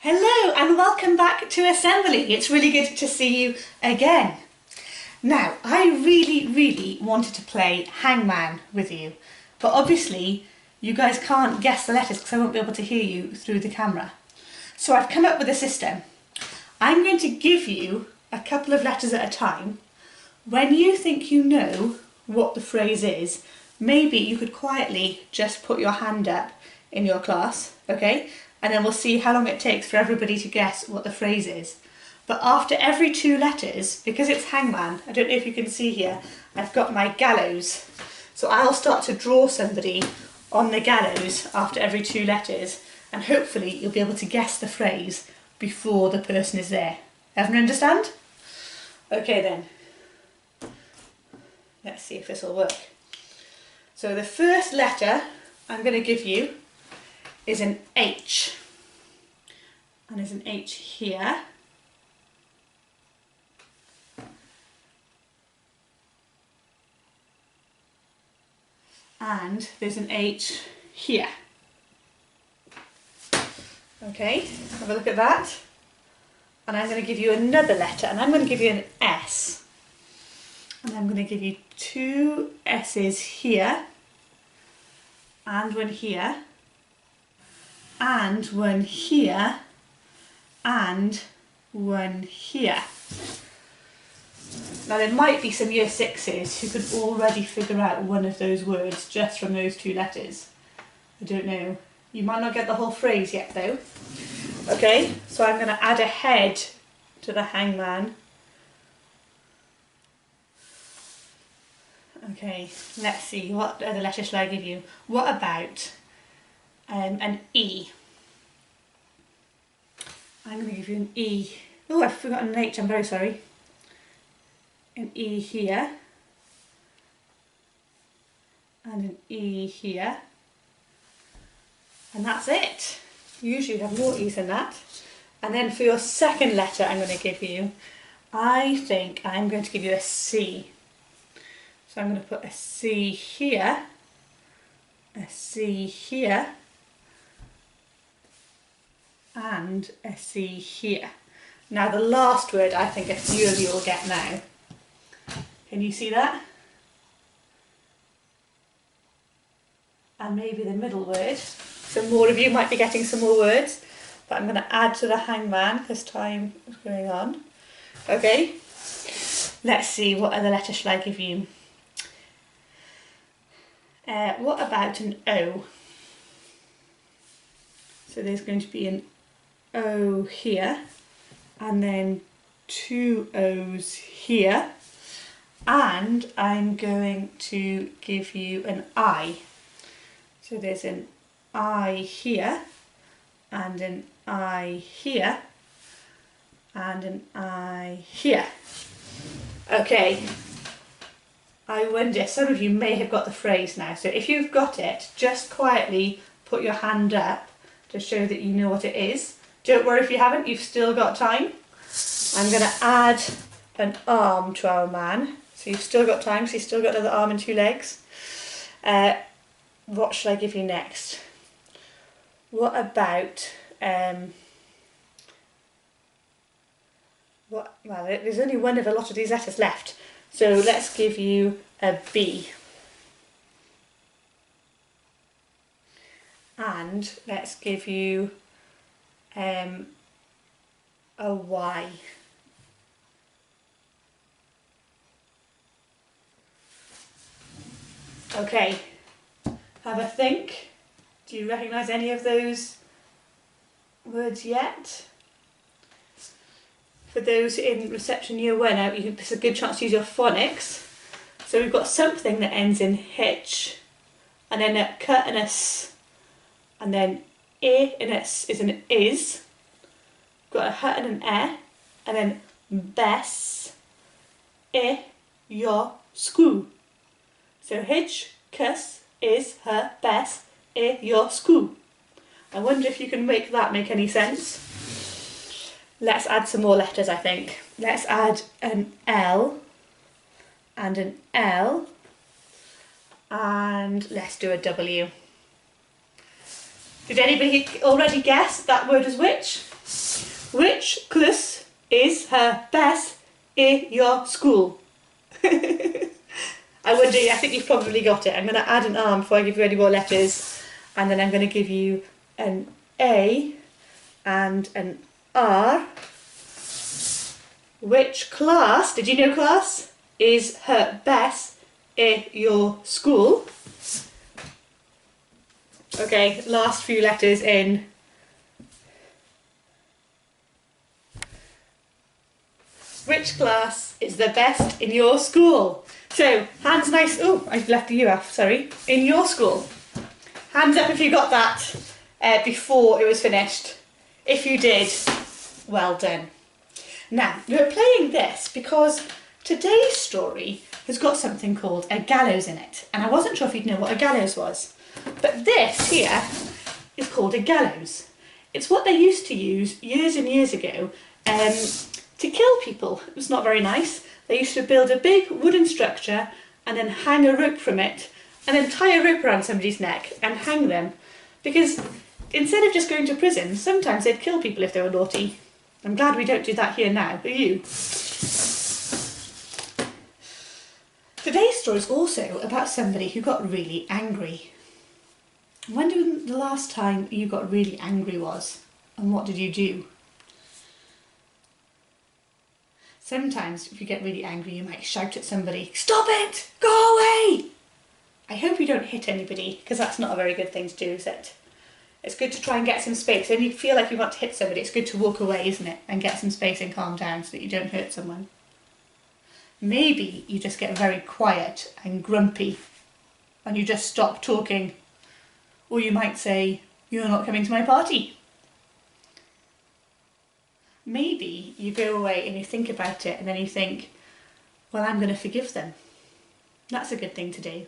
Hello and welcome back to Assembly. It's really good to see you again. Now, I really wanted to play Hangman with you, but obviously you guys can't guess the letters because I won't be able to hear you through the camera. So I've come up with a system. I'm going to give you a couple of letters at a time. When you think you know what the phrase is, maybe you could quietly just put your hand up in your class, okay? And then we'll see how long it takes for everybody to guess what the phrase is. But after every two letters, because it's Hangman, I don't know if you can see here, I've got my gallows. So I'll start to draw somebody on the gallows after every two letters, and hopefully you'll be able to guess the phrase before the person is there. Everyone understand? Okay then. Let's see if this will work. So the first letter I'm going to give you is an H. And there's an H here. And there's an H here. Okay, have a look at that. And I'm going to give you another letter, and I'm going to give you an S. And I'm going to give you two S's here, and one here, and one here, and one here. Now there might be some year sixes who could already figure out one of those words just from those two letters. I don't know. You might not get the whole phrase yet though. Okay, so I'm going to add a head to the Hangman. Okay, let's see, what other letter shall I give you? What about an E? I'm going to give you an E. Oh, I've forgotten an H, I'm very sorry. An E here. And an E here. And that's it. Usually you have more E's than that. And then for your second letter I'm going to give you, I think I'm going to give you a C. So I'm going to put a C here, a C here, and a C here. Now the last word I think a few of you will get now. Can you see that? And maybe the middle word. So more of you might be getting some more words, but I'm going to add to the Hangman because time is going on. Okay, let's see, what other letter shall I give you? What about an O? So there's going to be an O here, and then two O's here, and I'm going to give you an I. So there's an I here, and an I here, and an I here. Okay. I wonder, some of you may have got the phrase now, so if you've got it, just quietly put your hand up to show that you know what it is. Don't worry if you haven't, you've still got time. I'm going to add an arm to our man, so you've still got time, so you've still got another arm and two legs. What should I give you next? What about, well, there's only one of a lot of these letters left. So let's give you a B. And let's give you a Y. Okay, have a think. Do you recognise any of those words yet? For those in reception year 1 out, it's a good chance to use your phonics. So we've got something that ends in hitch, and then a k and a s, and then I and s is an is. We've got a h and an e, and then bess, I, your, sku. So hitch, kus, is, her, bess, I, your, sku. I wonder if you can make that make any sense. Let's add some more letters, I think. Let's add an L and an L, and let's do a W. Did anybody already guess that word was which? Which class is her best in your school? I think you've probably got it. I'm going to add an R before I give you any more letters, and then I'm going to give you an A and an R. Which class, did you know class, is her best in your school? Okay, last few letters in. Which class is the best in your school? So, hands nice. Oh, I've left the U off, sorry. In your school. Hands up if you got that before it was finished. If you did, well done. Now, we're playing this because today's story has got something called a gallows in it. And I wasn't sure if you'd know what a gallows was. But this here is called a gallows. It's what they used to use years and years ago to kill people. It was not very nice. They used to build a big wooden structure and then hang a rope from it and then tie a rope around somebody's neck and hang them. Because instead of just going to prison, sometimes they'd kill people if they were naughty. I'm glad we don't do that here now, are you? Today's story is also about somebody who got really angry. I wonder when the last time you got really angry was, and what did you do? Sometimes if you get really angry you might shout at somebody, "Stop it! Go away!" I hope you don't hit anybody, because that's not a very good thing to do, is it? It's good to try and get some space. When you feel like you want to hit somebody, it's good to walk away, isn't it? And get some space and calm down so that you don't hurt someone. Maybe you just get very quiet and grumpy and you just stop talking. Or you might say, "You're not coming to my party." Maybe you go away and you think about it and then you think, well, I'm going to forgive them. That's a good thing to do.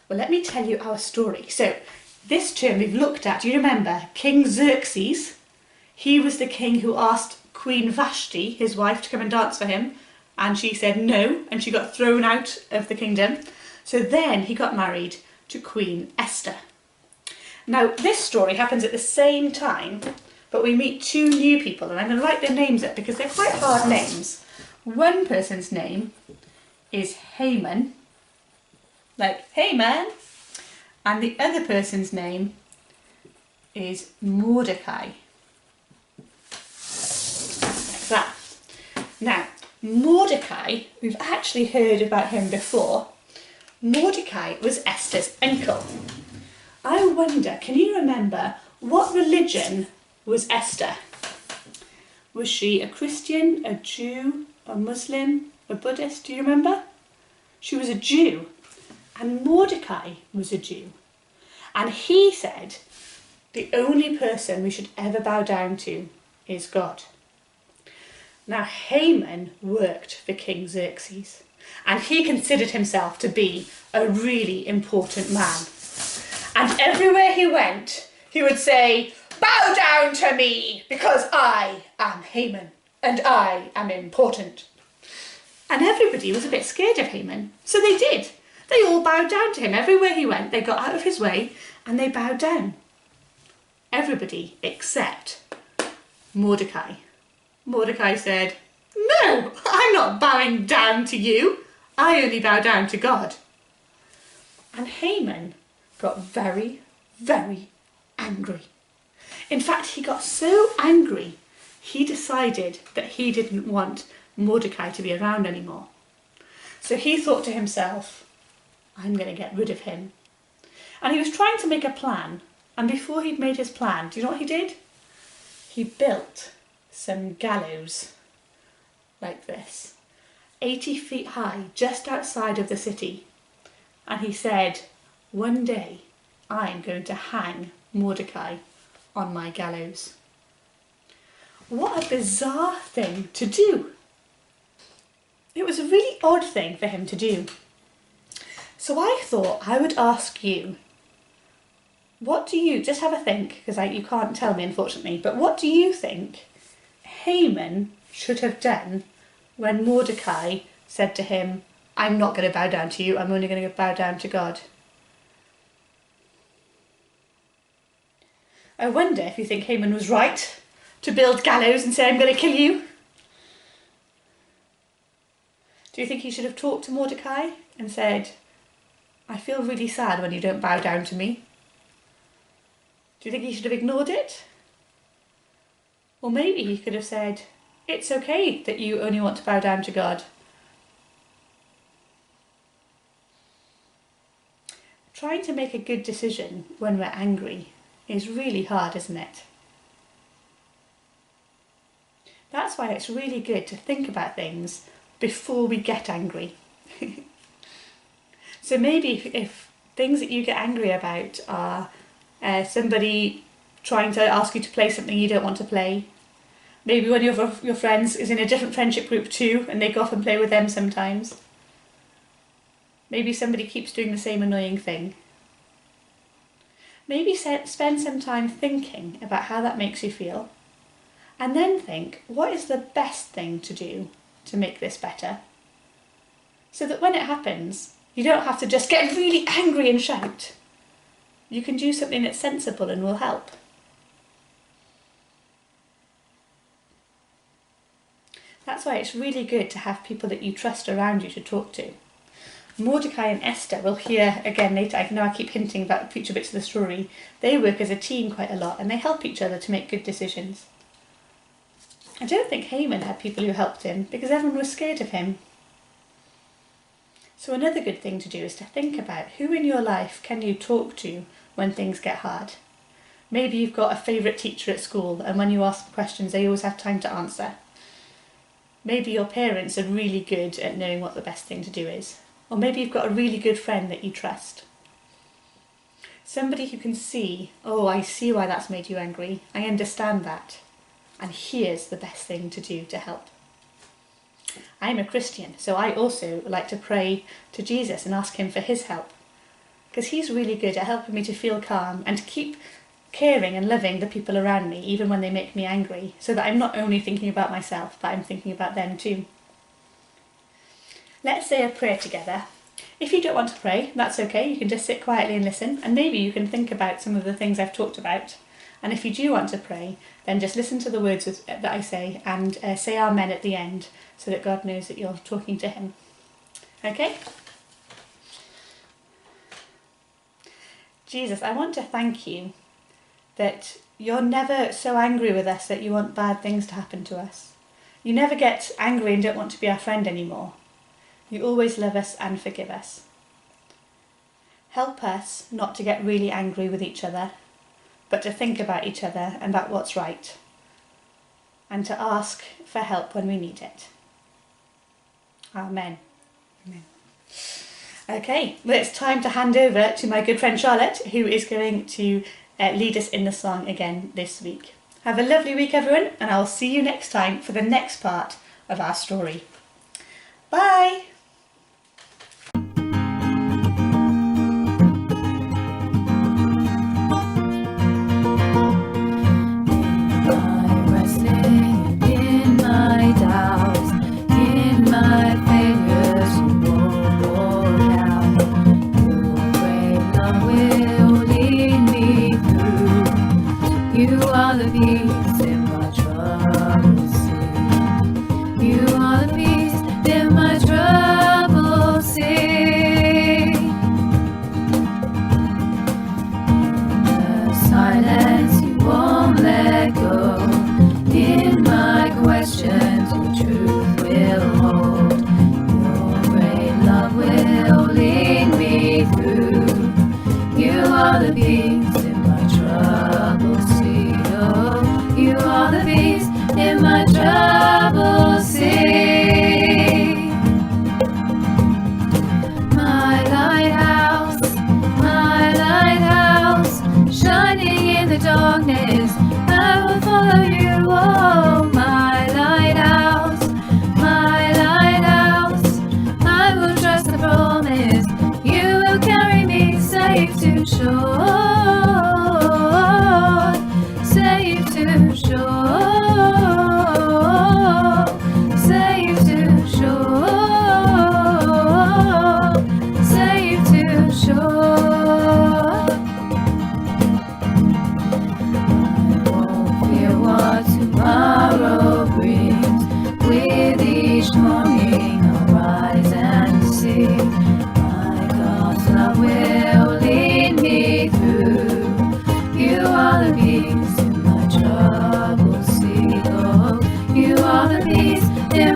Well, let me tell you our story. So, this term we've looked at, do you remember King Xerxes? He was the king who asked Queen Vashti, his wife, to come and dance for him, and she said no, and she got thrown out of the kingdom. So then he got married to Queen Esther. Now, this story happens at the same time, but we meet two new people, and I'm going to write their names up because they're quite hard names. One person's name is Haman, like, "Hey man," and the other person's name is Mordecai. Like that. Now, Mordecai, we've actually heard about him before. Mordecai was Esther's uncle. I wonder, can you remember what religion was Esther? Was she a Christian, a Jew, a Muslim, a Buddhist? Do you remember? She was a Jew. And Mordecai was a Jew. And he said, the only person we should ever bow down to is God. Now, Haman worked for King Xerxes, and he considered himself to be a really important man. And everywhere he went, he would say, "Bow down to me, because I am Haman, and I am important." And everybody was a bit scared of Haman, so they did. They all bowed down to him. Everywhere he went, they got out of his way, and they bowed down. Everybody except Mordecai. Mordecai said, "No, I'm not bowing down to you. I only bow down to God." And Haman got very, very angry. In fact, he got so angry, he decided that he didn't want Mordecai to be around anymore. So he thought to himself, "I'm going to get rid of him." And he was trying to make a plan. And before he'd made his plan, do you know what he did? He built some gallows like this, 80 feet high, just outside of the city. And he said, "One day I'm going to hang Mordecai on my gallows." What a bizarre thing to do. It was a really odd thing for him to do. So I thought I would ask you, what do you, just have a think, because you can't tell me unfortunately, but what do you think Haman should have done when Mordecai said to him, "I'm not going to bow down to you, I'm only going to bow down to God"? I wonder if you think Haman was right to build gallows and say, I'm going to kill you? Do you think he should have talked to Mordecai and said, I feel really sad when you don't bow down to me? Do you think he should have ignored it? Or maybe he could have said, it's okay that you only want to bow down to God. Trying to make a good decision when we're angry is really hard, isn't it? That's why it's really good to think about things before we get angry. So maybe if things that you get angry about are somebody trying to ask you to play something you don't want to play, maybe one of your friends is in a different friendship group too and they go off and play with them sometimes. Maybe somebody keeps doing the same annoying thing. Maybe spend some time thinking about how that makes you feel, and then think, what is the best thing to do to make this better? So that when it happens, you don't have to just get really angry and shout. You can do something that's sensible and will help. That's why it's really good to have people that you trust around you to talk to. Mordecai and Esther, we'll hear again later. I know I keep hinting about future bits of the story. They work as a team quite a lot and they help each other to make good decisions. I don't think Haman had people who helped him because everyone was scared of him. So another good thing to do is to think about who in your life can you talk to when things get hard. Maybe you've got a favourite teacher at school and when you ask questions they always have time to answer. Maybe your parents are really good at knowing what the best thing to do is. Or maybe you've got a really good friend that you trust. Somebody who can see, oh, I see why that's made you angry. I understand that. And here's the best thing to do to help. I'm a Christian, so I also like to pray to Jesus and ask him for his help. Because he's really good at helping me to feel calm and to keep caring and loving the people around me, even when they make me angry, so that I'm not only thinking about myself, but I'm thinking about them too. Let's say a prayer together. If you don't want to pray, that's okay. You can just sit quietly and listen, and maybe you can think about some of the things I've talked about. And if you do want to pray, then just listen to the words that I say and say Amen at the end, so that God knows that you're talking to him. Okay? Jesus, I want to thank you that you're never so angry with us that you want bad things to happen to us. You never get angry and don't want to be our friend anymore. You always love us and forgive us. Help us not to get really angry with each other, but to think about each other and about what's right, and to ask for help when we need it. Amen. Amen. Okay, well, it's time to hand over to my good friend Charlotte, who is going to lead us in the song again this week. Have a lovely week, everyone, and I'll see you next time for the next part of our story. Bye! You are the peace in my troubled sea. You are the peace in my troubled sea. In the silence you won't let go. In my questions your truth will hold. Your great love will lead me through. You are the peace in my troubled sea. You are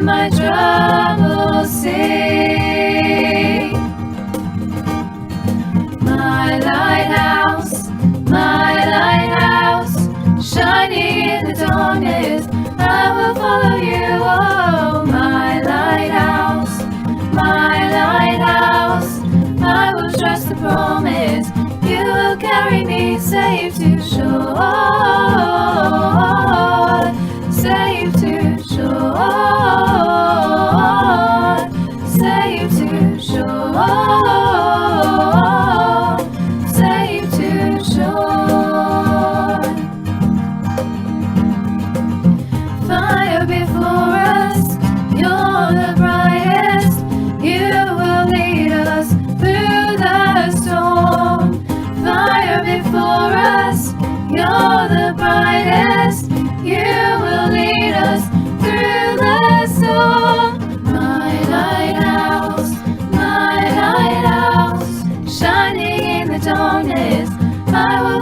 my troubles sing. My lighthouse, shining in the darkness, I will follow you. Oh, my lighthouse, I will trust the promise. You will carry me safe to shore, safe to shore, safe to shore, safe to shore. Fire before us, you're the brightest. You will lead us through the storm. Fire before us, you're the brightest. You will lead us through the storm. My lighthouse, shining in the darkness, I will